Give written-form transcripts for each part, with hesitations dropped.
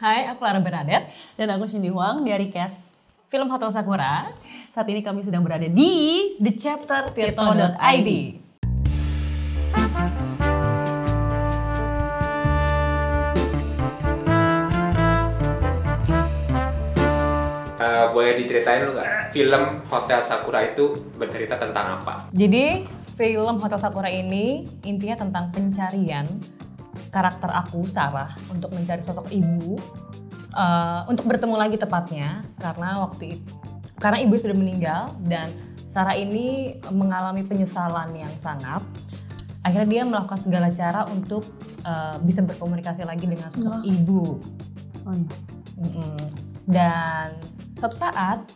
Hai, aku Lara Bernadette. Dan aku Cindy Huang dari Cast Film Hotel Sakura. Saat ini kami sedang berada di thechaptertirto.id. Boleh diceritain lu nggak, film Hotel Sakura itu bercerita tentang apa? Jadi, film Hotel Sakura ini intinya tentang pencarian karakter aku, Sarah, untuk mencari sosok ibu. Untuk bertemu lagi tepatnya, karena ibu sudah meninggal dan Sarah ini mengalami penyesalan yang sangat. Akhirnya dia melakukan segala cara untuk bisa berkomunikasi lagi dengan sosok ibu. Dan suatu saat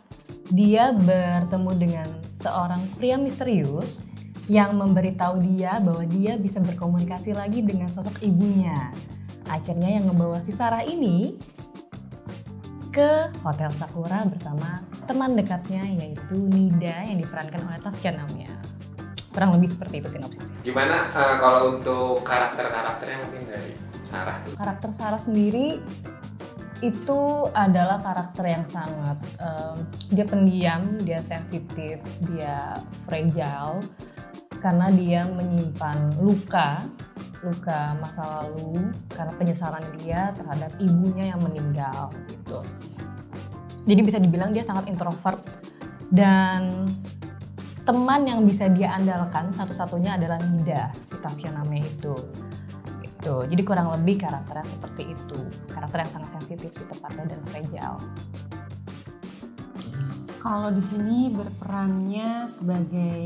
dia bertemu dengan seorang pria misterius yang memberitahu dia bahwa dia bisa berkomunikasi lagi dengan sosok ibunya. Akhirnya yang membawa si Sarah ini ke Hotel Sakura bersama teman dekatnya yaitu Nida yang diperankan oleh Taskia Namia. Kurang lebih seperti itu sinopsisnya. Gimana kalau untuk karakter-karakternya mungkin dari Sarah? Karakter Sarah sendiri itu adalah karakter yang sangat dia pendiam, dia sensitif, dia fragile karena dia menyimpan luka masa lalu karena penyesalan dia terhadap ibunya yang meninggal gitu. Jadi bisa dibilang dia sangat introvert dan teman yang bisa dia andalkan satu-satunya adalah Nida, si Taskia namanya itu. Jadi kurang lebih karakternya seperti itu. Karakter yang sangat sensitif sih tepatnya dan fragile. Kalau di sini berperannya sebagai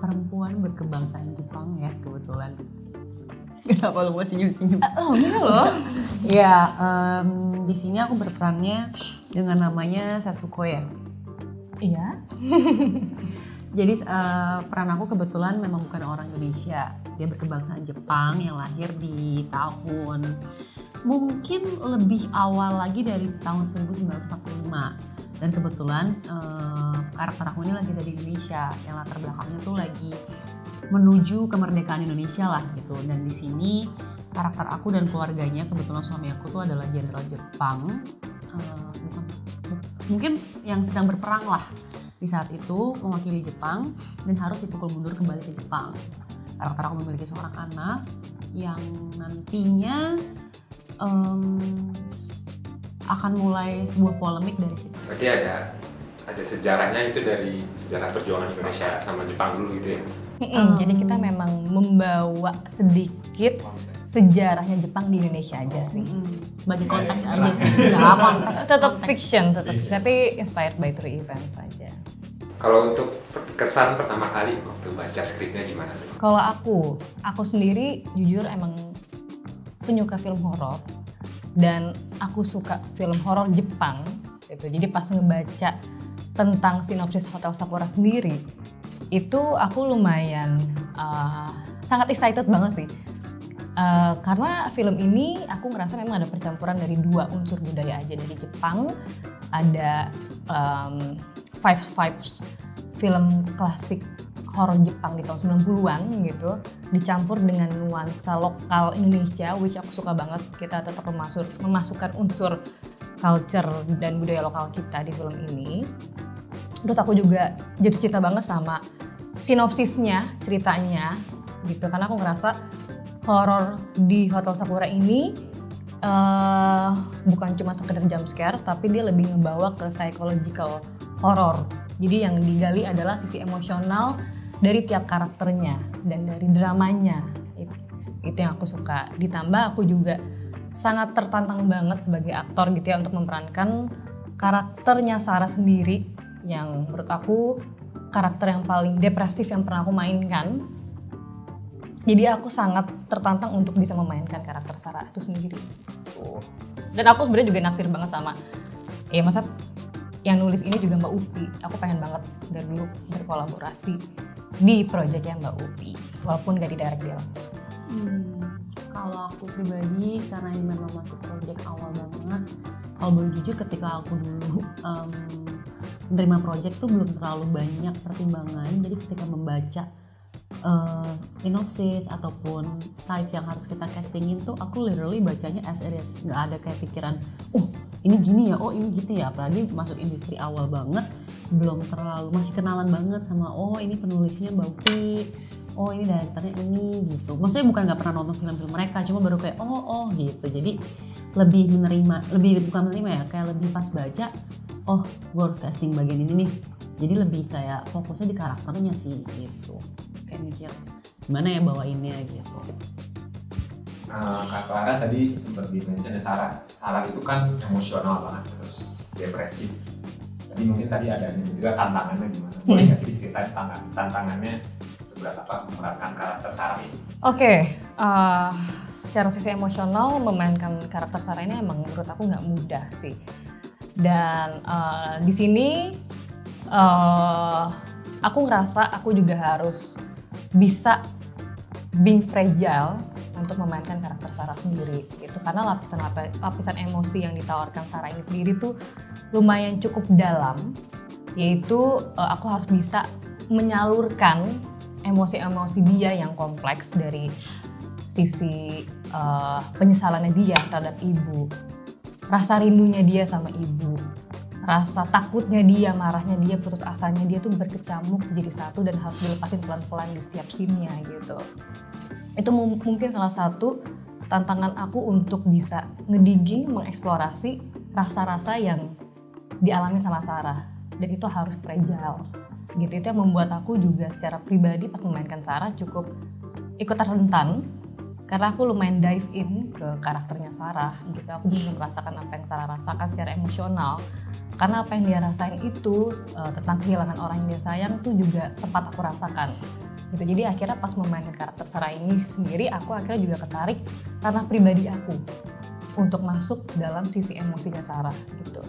perempuan berkebangsaan Jepang ya kebetulan. Kenapa lu mau senyum-senyum? Enggak loh. Ya, di sini aku berperannya dengan namanya Satsuko ya. Iya. Jadi peran aku kebetulan memang bukan orang Indonesia. Dia berkebangsaan Jepang yang lahir di tahun mungkin lebih awal lagi dari tahun 1945. Dan kebetulan karakter aku ini lagi dari Indonesia. Yang latar belakangnya tuh lagi menuju kemerdekaan Indonesia lah gitu. Dan di sini karakter aku dan keluarganya, kebetulan suami aku tuh adalah jenderal Jepang. Mungkin yang sedang berperang lah di saat itu mewakili Jepang dan harus dipukul mundur kembali ke Jepang. Karakter aku memiliki seorang anak yang nantinya akan mulai sebuah polemik dari situ. Berarti ada sejarahnya itu dari sejarah perjuangan Indonesia sama Jepang dulu gitu ya? Jadi kita memang membawa sedikit sejarahnya Jepang di Indonesia aja sih. Sebagai konteks aja sih. Ya, Tetap fiction, tapi inspired by true events saja. Kalau untuk kesan pertama kali waktu baca skripnya gimana tuh? Kalau aku sendiri jujur emang penyuka film horor dan aku suka film horor Jepang gitu. Jadi pas ngebaca tentang sinopsis Hotel Sakura sendiri itu aku lumayan sangat excited banget sih. Karena film ini aku ngerasa memang ada percampuran dari dua unsur budaya aja. Dari Jepang ada vibes film klasik horor Jepang di tahun 90-an gitu dicampur dengan nuansa lokal Indonesia, which aku suka banget. Kita tetap memasukkan unsur culture dan budaya lokal kita di film ini. Terus aku juga jatuh cinta banget sama sinopsisnya, ceritanya gitu, karena aku ngerasa horor di Hotel Sakura ini bukan cuma sekedar jump scare, tapi dia lebih ngebawa ke psychological horror. Jadi yang digali adalah sisi emosional dari tiap karakternya dan dari dramanya. Itu yang aku suka. Ditambah aku juga sangat tertantang banget sebagai aktor gitu ya untuk memerankan karakternya Sarah sendiri yang menurut aku karakter yang paling depresif yang pernah aku mainkan. Jadi aku sangat tertantang untuk bisa memainkan karakter Sarah itu sendiri. Dan aku sebenarnya juga naksir banget sama masa yang nulis ini juga Mbak Upi. Aku pengen banget dari dulu berkolaborasi di proyeknya Mbak Upi, walaupun gak didirect dia langsung. Kalau aku pribadi, karena ini memang masih proyek awal banget, kalau boleh jujur ketika aku dulu menerima proyek tuh belum terlalu banyak pertimbangan. Jadi ketika membaca sinopsis ataupun sites yang harus kita castingin tuh aku literally bacanya as it is, nggak ada kayak pikiran ini gini ya, ini gitu ya. Apalagi masuk industri awal banget, belum terlalu, masih kenalan banget sama ini penulisnya Mbak Upi, ini direkturnya ini gitu. Maksudnya bukan nggak pernah nonton film-film mereka, cuma baru kayak gitu. Jadi lebih bukan menerima ya, kayak lebih pas baca, gue harus casting bagian ini nih. Jadi lebih kayak fokusnya di karakternya sih gitu. Kayak mikir gimana ya bawainnya gitu. Kak Clara tadi sempat di-mention Sarah itu kan emosional banget, terus depresif. Tadi mungkin tadi ada juga tantangannya gimana? Boleh nggak sih diceritain tantangannya seberat apa memerankan karakter Sarah ini? Oke, secara sisi emosional memainkan karakter Sarah ini emang menurut aku nggak mudah sih. Dan di sini aku ngerasa aku juga harus bisa being fragile untuk memainkan karakter Sarah sendiri gitu, karena lapisan emosi yang ditawarkan Sarah ini sendiri tuh lumayan cukup dalam, yaitu aku harus bisa menyalurkan emosi-emosi dia yang kompleks dari sisi penyesalannya dia terhadap ibu, rasa rindunya dia sama ibu, rasa takutnya dia, marahnya dia, putus asanya dia tuh berkecamuk jadi satu dan harus dilepasin pelan-pelan di setiap scene-nya gitu. Itu mungkin salah satu tantangan aku untuk bisa ngedigging, mengeksplorasi rasa-rasa yang dialami sama Sarah, dan itu harus fragile gitu. Itu yang membuat aku juga secara pribadi pas memainkan Sarah cukup ikutan rentan, karena aku lumayan dive in ke karakternya Sarah gitu. Aku bisa merasakan apa yang Sarah rasakan secara emosional, karena apa yang dia rasain itu tentang kehilangan orang yang dia sayang tuh juga sempat aku rasakan gitu. Jadi akhirnya pas memainkan karakter Sarah ini sendiri, aku akhirnya juga ketarik karena pribadi aku untuk masuk dalam sisi emosinya Sarah gitu.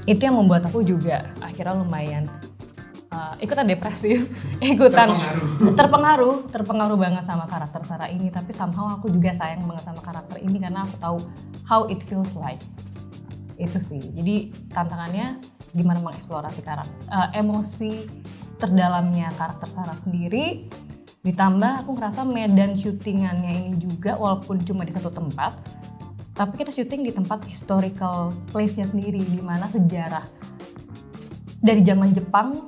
Itu yang membuat aku juga akhirnya lumayan ikutan depresif, ikutan terpengaruh banget sama karakter Sarah ini. Tapi somehow aku juga sayang banget sama karakter ini karena aku tahu how it feels like. Itu sih. Jadi tantangannya gimana mengeksplorasi emosi terdalamnya karakter Sarah sendiri, ditambah aku ngerasa medan syutingannya ini juga walaupun cuma di satu tempat, tapi kita syuting di tempat historical place-nya sendiri, di mana sejarah dari zaman Jepang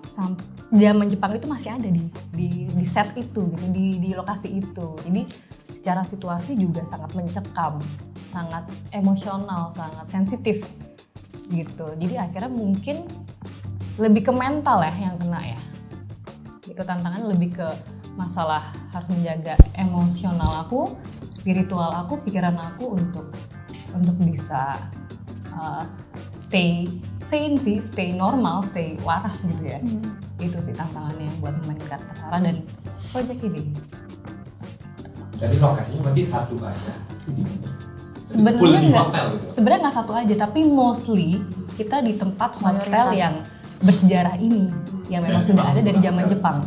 itu masih ada di set itu gitu, di lokasi itu. Jadi secara situasi juga sangat mencekam, sangat emosional, sangat sensitif gitu. Jadi akhirnya mungkin lebih ke mental ya yang kena ya. Itu tantangan lebih ke masalah harus menjaga emosional aku, spiritual aku, pikiran aku untuk bisa stay sane sih, stay normal, stay waras gitu ya. Itu sih tantangannya buat memainkan karakter Sarah dan project ini. Jadi lokasinya berarti satu aja di ini. Sebenarnya nggak satu aja, tapi mostly kita di tempat hotel yang bersejarah ini, yang memang sudah ada dari zaman Jepang.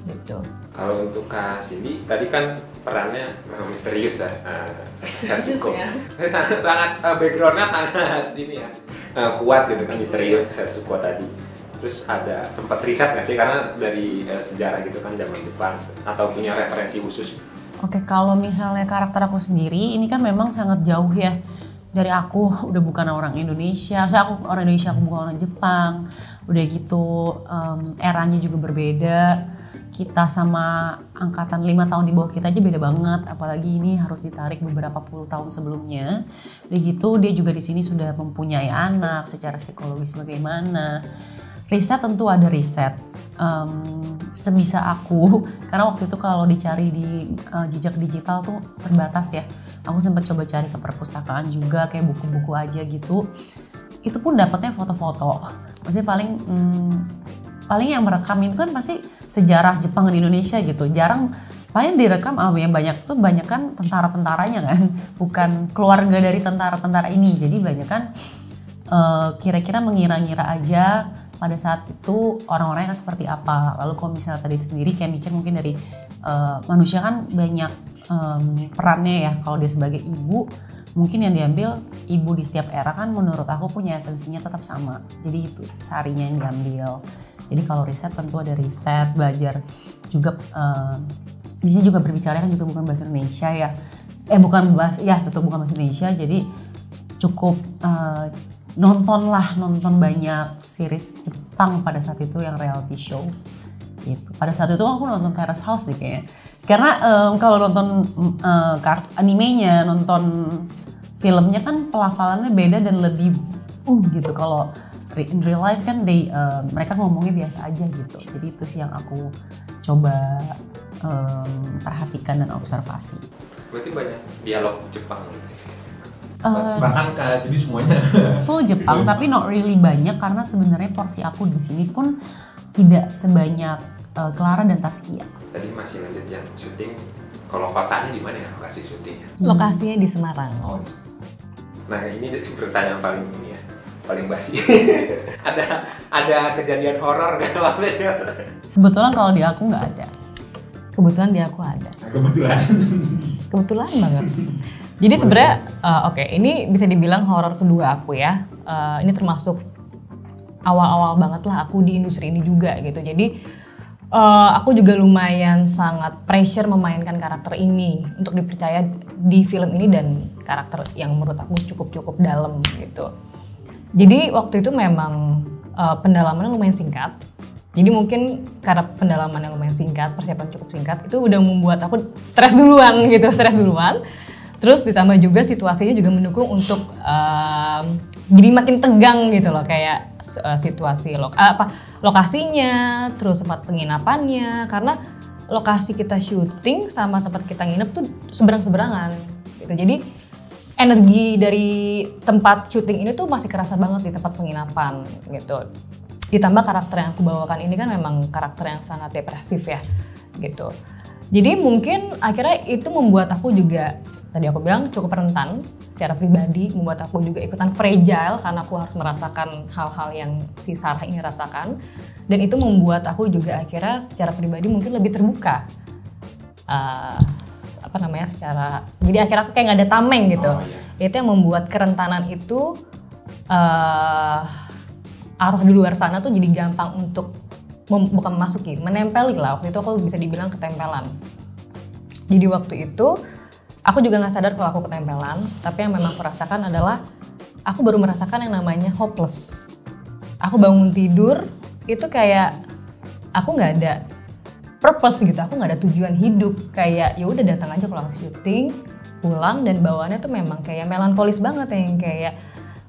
Gitu. Kalau untuk Kak Cindy, tadi kan perannya memang misterius ya, Setsuko. Ya. sangat backgroundnya sangat ini ya, kuat gitu kan, misterius Setsuko tadi. Terus ada sempat riset nggak sih, karena dari sejarah gitu kan zaman Jepang, atau punya referensi khusus? Oke, kalau misalnya karakter aku sendiri, ini kan memang sangat jauh ya dari aku. Udah bukan orang Indonesia, aku orang Indonesia, aku bukan orang Jepang. Udah gitu eranya juga berbeda. Kita sama angkatan 5 tahun di bawah kita aja beda banget, apalagi ini harus ditarik beberapa puluh tahun sebelumnya. Udah gitu dia juga di sini sudah mempunyai anak, secara psikologis bagaimana. Riset tentu ada riset. Sebisa aku, karena waktu itu kalau dicari di jejak digital tuh terbatas ya. Aku sempat coba cari ke perpustakaan juga, kayak buku-buku aja gitu. Itu pun dapatnya foto-foto. Maksudnya paling yang merekam itu kan pasti sejarah Jepang di Indonesia gitu. Jarang, paling direkam yang banyak tuh banyak kan tentara-tentaranya kan, bukan keluarga dari tentara-tentara ini. Jadi banyak kan kira-kira mengira-ngira aja pada saat itu orang-orangnya seperti apa. Lalu kalau misalnya tadi sendiri kayak mikir mungkin dari manusia kan banyak perannya ya. Kalau dia sebagai ibu, mungkin yang diambil ibu di setiap era kan menurut aku punya esensinya tetap sama. Jadi itu Sarinya yang diambil. Jadi kalau riset tentu ada riset, belajar juga di sini juga berbicara kan juga bukan bahasa Indonesia ya. Bukan bahasa Indonesia. Jadi cukup nonton banyak series Jepang pada saat itu yang reality show gitu. Pada saat itu aku nonton Terrace House deh kayaknya. Karena kalau nonton animenya, nonton filmnya kan pelafalannya beda dan lebih gitu. Kalau in real life kan mereka ngomongnya biasa aja gitu. Jadi itu sih yang aku coba perhatikan dan observasi. Berarti banyak dialog Jepang gitu. Bahkan ke sini semuanya full Jepang, tapi not really banyak karena sebenarnya porsi aku di sini pun tidak sebanyak Clara dan Taskia. Tadi masih lanjut yang syuting. Kalau kotanya di mana ya lokasi syutingnya? Lokasinya di Semarang. Oh, nah ini pertanyaan paling basi. ada kejadian horor gak waktu itu? Kebetulan kalau di aku nggak ada. Kebetulan di aku ada. Nah, kebetulan banget. Jadi sebenarnya ini bisa dibilang horor kedua aku ya. Ini termasuk awal-awal banget lah aku di industri ini juga gitu. Jadi aku juga lumayan sangat pressure memainkan karakter ini untuk dipercaya di film ini dan karakter yang menurut aku cukup dalam gitu. Jadi waktu itu memang pendalamannya lumayan singkat. Jadi mungkin karena pendalaman yang lumayan singkat, persiapan cukup singkat, itu udah membuat aku stres duluan. Terus ditambah juga situasinya juga mendukung untuk jadi makin tegang gitu loh, kayak situasi lokasinya, terus tempat penginapannya, karena lokasi kita syuting sama tempat kita nginep tuh seberang-seberangan gitu. Jadi energi dari tempat syuting ini tuh masih kerasa banget di tempat penginapan gitu. Ditambah karakter yang aku bawakan ini kan memang karakter yang sangat depresif ya gitu. Jadi mungkin akhirnya itu membuat aku juga, tadi aku bilang cukup rentan secara pribadi, membuat aku juga ikutan fragile karena aku harus merasakan hal-hal yang si Sarah ini rasakan. Dan itu membuat aku juga akhirnya secara pribadi mungkin lebih terbuka. Jadi akhirnya aku kayak gak ada tameng gitu. Oh, iya. Itu yang membuat kerentanan itu arwah di luar sana tuh jadi gampang untuk bukan memasuki, menempeli lah. Waktu itu aku bisa dibilang ketempelan. Jadi waktu itu aku juga nggak sadar kalau aku ketempelan, tapi yang memang aku rasakan adalah aku baru merasakan yang namanya hopeless. Aku bangun tidur itu kayak aku nggak ada purpose gitu, aku nggak ada tujuan hidup. Kayak ya udah datang aja ke lokasi syuting, pulang, dan bawaannya tuh memang kayak melankolis banget, yang kayak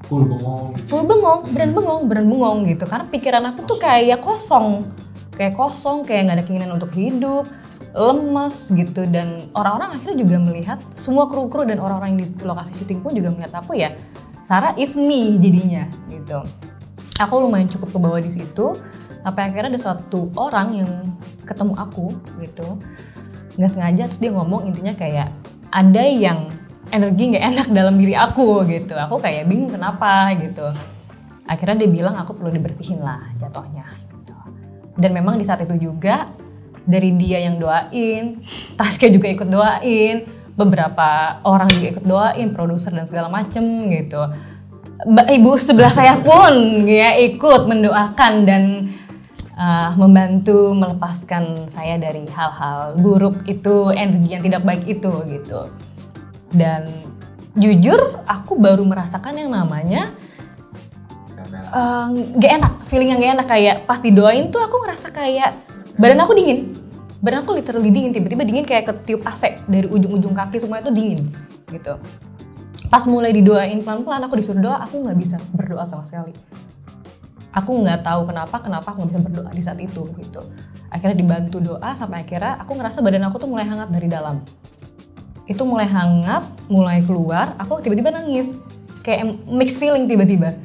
full bengong, beneran bengong gitu. Karena pikiran aku tuh kayak kosong, kayak nggak ada keinginan untuk hidup, lemes gitu. Dan orang-orang akhirnya juga melihat, semua kru-kru dan orang-orang yang di lokasi syuting pun juga melihat aku ya, Sarah is me jadinya gitu. Aku lumayan cukup kebawa di situ, sampai akhirnya ada suatu orang yang ketemu aku gitu, nggak sengaja, terus dia ngomong intinya kayak ada yang energi nggak enak dalam diri aku gitu. Aku kayak bingung kenapa gitu. Akhirnya dia bilang aku perlu dibersihin lah jatuhnya gitu. Dan memang di saat itu juga dari dia yang doain, Taskia juga ikut doain, beberapa orang juga ikut doain, produser dan segala macem gitu. Ibu sebelah saya pun ya ikut mendoakan dan membantu melepaskan saya dari hal-hal buruk itu, energi yang tidak baik itu gitu. Dan jujur aku baru merasakan yang namanya gak enak, feeling yang gak enak. Kayak pas didoain tuh aku ngerasa kayak badan aku dingin, badan aku literally dingin, tiba-tiba dingin kayak ketiup AC dari ujung-ujung kaki, semua itu dingin gitu. Pas mulai didoain pelan-pelan, aku disuruh doa, aku nggak bisa berdoa sama sekali. Aku nggak tahu kenapa aku nggak bisa berdoa di saat itu gitu. Akhirnya dibantu doa sampai akhirnya aku ngerasa badan aku tuh mulai hangat dari dalam. Itu mulai hangat, mulai keluar, aku tiba-tiba nangis. Kayak mixed feeling tiba-tiba.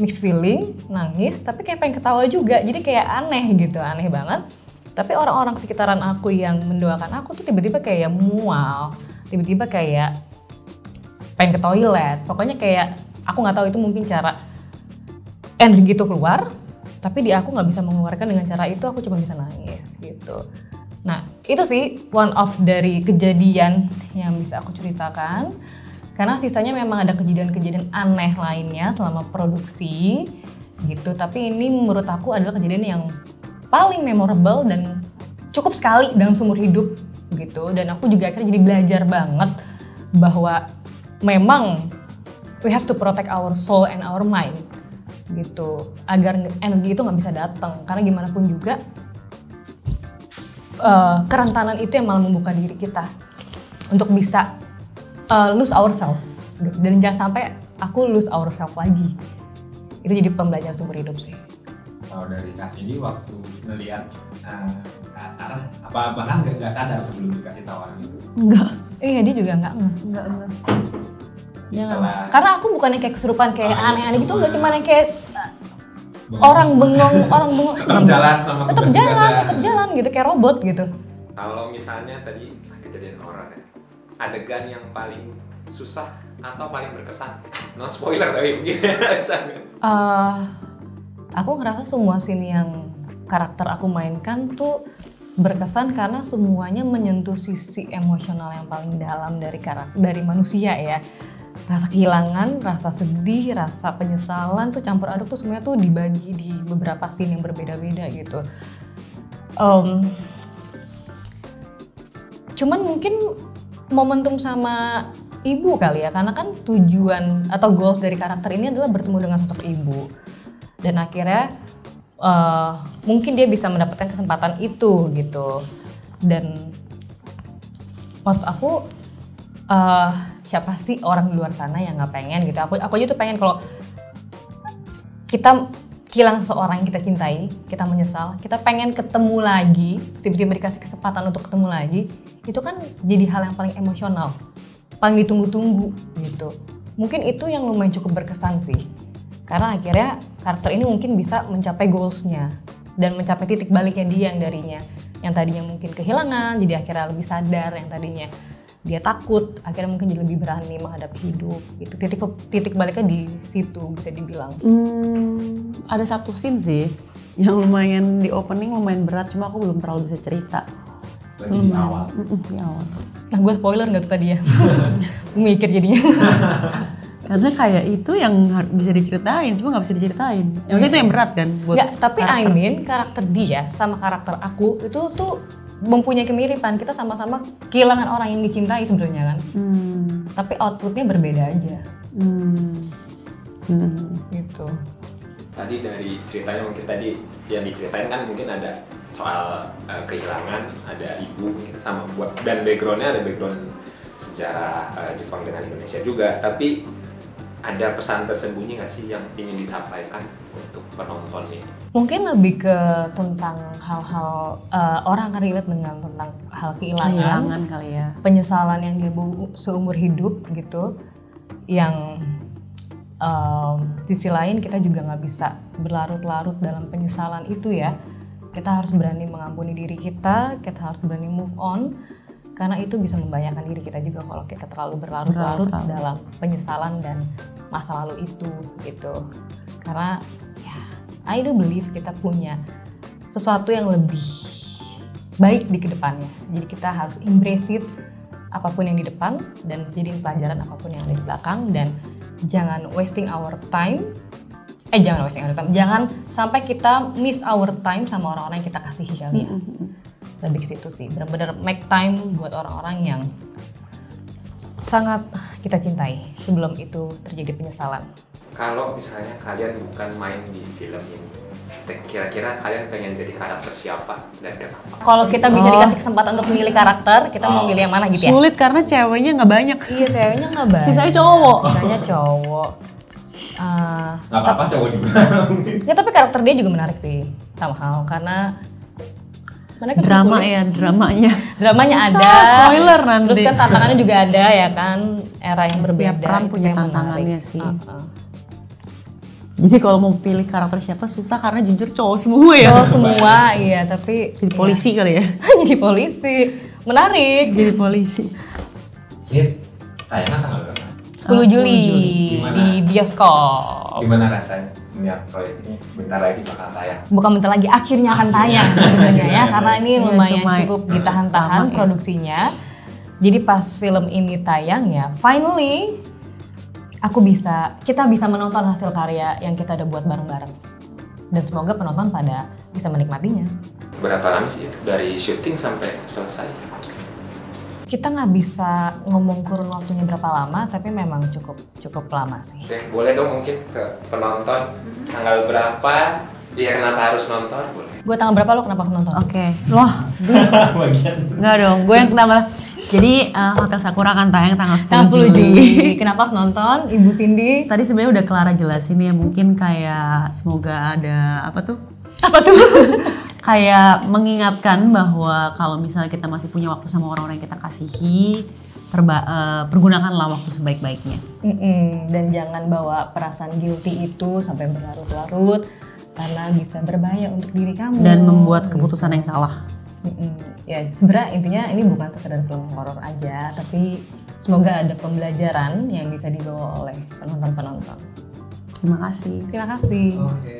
Mixed feeling, nangis, tapi kayak pengen ketawa juga. Jadi kayak aneh gitu, aneh banget. Tapi orang-orang sekitaran aku yang mendoakan aku tuh tiba-tiba kayak mual. Tiba-tiba kayak pengen ke toilet. Pokoknya kayak aku gak tahu itu mungkin cara energi itu keluar. Tapi di aku gak bisa mengeluarkan dengan cara itu, aku cuma bisa nangis gitu. Nah, itu sih one of dari kejadian yang bisa aku ceritakan. Karena sisanya memang ada kejadian-kejadian aneh lainnya selama produksi gitu. Tapi ini menurut aku adalah kejadian yang paling memorable dan cukup sekali dalam seumur hidup gitu. Dan aku juga akhirnya jadi belajar banget bahwa memang we have to protect our soul and our mind gitu, agar energi itu nggak bisa datang, karena gimana pun juga kerentanan itu yang malah membuka diri kita untuk bisa lose ourselves gitu. Dan jangan sampai aku lose ourselves lagi. Itu jadi pembelajaran seumur hidup sih. Kalau dari Kak Cindy waktu ngelihat Kak Sarah, apa bahkan nggak sadar sebelum dikasih tawaran itu? Enggak. Iya, dia juga nggak. Setelah Karena aku bukannya kayak kesurupan kayak aneh-aneh gitu, nggak cuma yang kayak bengong. orang bengong tetap jalan sama tugas-tugasnya. tetap jalan gitu kayak robot gitu. Kalau misalnya tadi kejadian horor ya, adegan yang paling susah atau paling berkesan? No spoiler tapi mungkin bisa. Aku ngerasa semua scene yang karakter aku mainkan tuh berkesan karena semuanya menyentuh sisi emosional yang paling dalam dari manusia ya. Rasa kehilangan, rasa sedih, rasa penyesalan tuh campur aduk tuh semuanya tuh dibagi di beberapa scene yang berbeda-beda gitu. Cuman mungkin momentum sama ibu kali ya, karena kan tujuan atau goals dari karakter ini adalah bertemu dengan sosok ibu. Dan akhirnya mungkin dia bisa mendapatkan kesempatan itu gitu. Dan maksud aku siapa sih orang di luar sana yang nggak pengen gitu. Aku aja tuh pengen kalau kita kehilangan seseorang yang kita cintai, kita menyesal, kita pengen ketemu lagi, tiba-tiba dikasih kesempatan untuk ketemu lagi, itu kan jadi hal yang paling emosional, paling ditunggu-tunggu gitu. Mungkin itu yang lumayan cukup berkesan sih, karena akhirnya karakter ini mungkin bisa mencapai goals-nya dan mencapai titik baliknya dia yang tadinya mungkin kehilangan, jadi akhirnya lebih sadar, yang tadinya dia takut, akhirnya mungkin jadi lebih berani menghadapi hidup. Itu titik baliknya di situ bisa dibilang. Ada satu scene sih yang lumayan di opening lumayan berat, cuma aku belum terlalu bisa cerita. Lagi di awal. Di awal. Nah, gue spoiler nggak tuh tadi ya? Mikir jadinya. Karena kayak itu yang bisa diceritain, cuma nggak bisa diceritain. Yang itu yang berat kan buat Nggak, tapi karakter. I mean karakter dia sama karakter aku itu tuh mempunyai kemiripan. Kita sama-sama kehilangan orang yang dicintai sebenarnya kan. Tapi outputnya berbeda aja. Gitu. Tadi dari ceritanya mungkin tadi yang diceritain kan mungkin ada soal kehilangan, ada ibu mungkin sama buat, dan backgroundnya ada background sejarah Jepang dengan Indonesia juga. Tapi ada pesan tersembunyi nggak sih yang ingin disampaikan untuk penonton ini? Mungkin lebih ke tentang hal-hal orang akan relate dengan tentang hal kehilangan kali ya. Penyesalan yang dia bawa seumur hidup gitu, yang di sisi lain kita juga nggak bisa berlarut-larut dalam penyesalan itu ya. Kita harus berani mengampuni diri kita harus berani move on, karena itu bisa membahayakan diri kita juga kalau kita terlalu berlarut-larut dalam penyesalan dan masa lalu itu gitu. Karena ya, I do believe kita punya sesuatu yang lebih baik di kedepannya. Jadi kita harus embrace it, apapun yang di depan, dan jadiin pelajaran apapun yang ada di belakang, dan jangan wasting our time. Jangan sampai kita miss our time sama orang-orang yang kita kasihi kali ya. Lebih ke situ sih, benar-benar make time buat orang-orang yang sangat kita cintai sebelum itu terjadi penyesalan. Kalau misalnya kalian bukan main di film ini, kira-kira kalian pengen jadi karakter siapa dan kenapa? Kalau kita bisa dikasih kesempatan untuk memilih karakter, kita mau milih yang mana gitu ya? Sulit karena ceweknya nggak banyak. Iya, ceweknya nggak banyak. Sisanya cowok. Sisanya cowok. Nggak apa-apa cowok juga. Ya tapi karakter dia juga menarik sih, somehow, karena mereka Drama ya, dramanya. Dramanya Susah, ada. spoiler nanti. Terus kan tantangannya juga ada ya kan, era yang Setiap berbeda. peran itu punya yang tantangannya menarik. sih. Jadi kalau mau pilih karakter siapa susah karena jujur cowok semua ya. Oh semua, iya tapi Jadi polisi kali ya. jadi polisi, menarik. Jadi polisi. Ini tayangan tanggal berapa? 10 Juli Gimana? di bioskop. Gimana rasanya melihat proyek ini bentar lagi bakal tayang? Bukan bentar lagi, akhirnya akan tayang sebenarnya ya, karena ini lumayan Cuma cukup ditahan-tahan lama ya. produksinya. Jadi pas film ini tayang ya, finally kita bisa menonton hasil karya yang kita udah buat bareng-bareng. dan semoga penonton pada bisa menikmatinya. Berapa lama sih itu dari syuting sampai selesai? Kita nggak bisa ngomong kurun waktunya berapa lama, tapi memang cukup lama sih. Oke, boleh dong mungkin ke penonton tanggal berapa? Iya, kenapa harus nonton? Boleh. Gue tanggal berapa, lo kenapa harus nonton? Oke, loh, nggak dong, gue yang kenapa? Jadi Hotel Sakura akan tayang tanggal 10 Tanggal 10 Juli. Juli. Kenapa harus nonton, Ibu Cindy? Tadi sebenarnya udah Clara jelasin ya, mungkin kayak semoga ada apa tuh? Apa tuh? Kayak mengingatkan bahwa kalau misalnya kita masih punya waktu sama orang-orang yang kita kasihi, pergunakanlah waktu sebaik-baiknya. Dan jangan bawa perasaan guilty itu sampai berlarut-larut karena bisa berbahaya untuk diri kamu Dan membuat keputusan yang salah. Ya sebenarnya intinya ini bukan sekedar film horor aja, tapi semoga ada pembelajaran yang bisa dibawa oleh penonton-penonton. Terima kasih. Terima kasih. Oke.